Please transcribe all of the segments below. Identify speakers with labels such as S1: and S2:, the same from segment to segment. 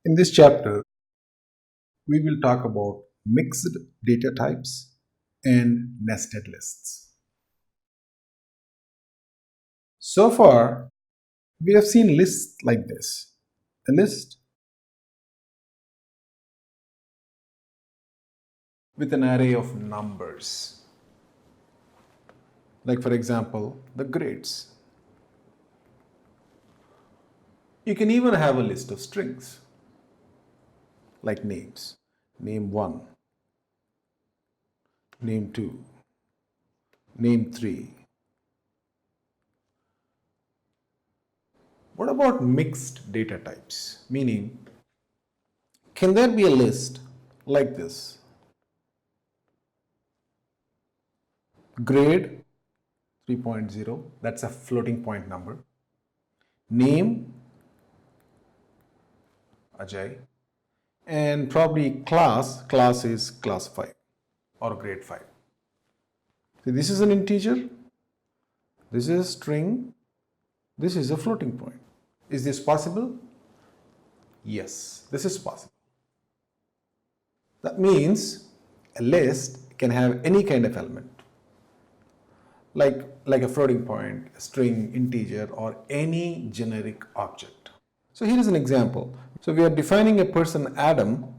S1: In this chapter, we will talk about mixed data types and nested lists. So far, we have seen lists like this. A list with an array of numbers, like for example, the grades. You can even have a list of strings, like names. Name 1, name 2, name 3. What about mixed data types? Meaning, can there be a list like this? Grade 3.0, that's a floating point number. Name Ajay, and probably class is class 5 or grade 5. So this is an integer, this is a string, this is a floating point. Is this possible? Yes, this is possible. That means a list can have any kind of element, like a floating point, a string, integer, or any generic object. So here is an example. So we are defining a person Adam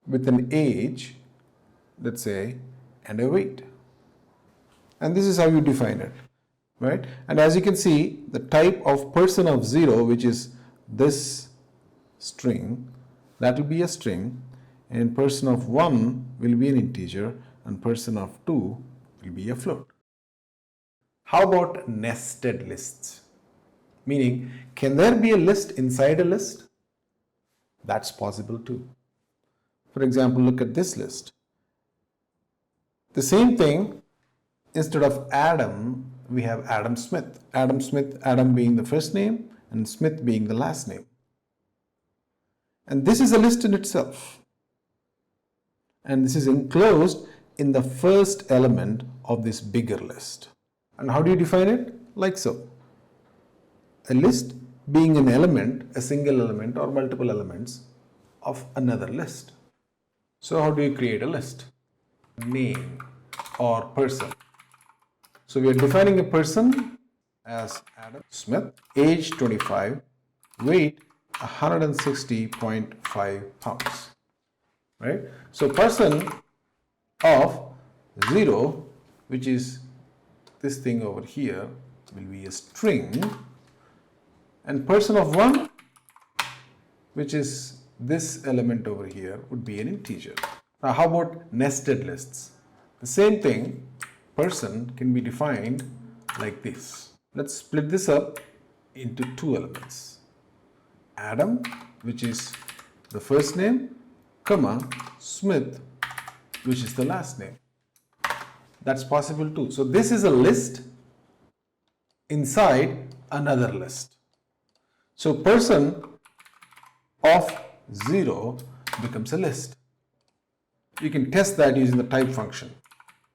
S1: with an age, let's say, and a weight. And this is how you define it, right? And as you can see, the type of person of 0, which is this string, that will be a string, and person of 1 will be an integer, and person of 2 will be a float. How about nested lists? Meaning, can there be a list inside a list? That's possible too. For example, look at this list. The same thing, instead of Adam, we have Adam Smith. Adam being the first name and Smith being the last name. And this is a list in itself. And this is enclosed in the first element of this bigger list. And how do you define it? Like so. A list being an element, a single element or multiple elements of another list. So how do you create a list? Name or person. So we are defining a person as Adam Smith, age 25, weight 160.5 pounds, right? So person of 0, which is this thing over here, will be a string, and person of 1, which is this element over here, would be an integer. Now how about nested lists? The same thing, person can be defined like this. Let's split this up into two elements. Adam, which is the first name, comma, Smith, which is the last name. That's possible too. So this is a list inside another list. So person of 0 becomes a list. You can test that using the type function.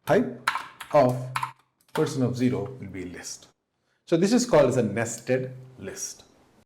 S1: Type of person of 0 will be a list. So this is called as a nested list.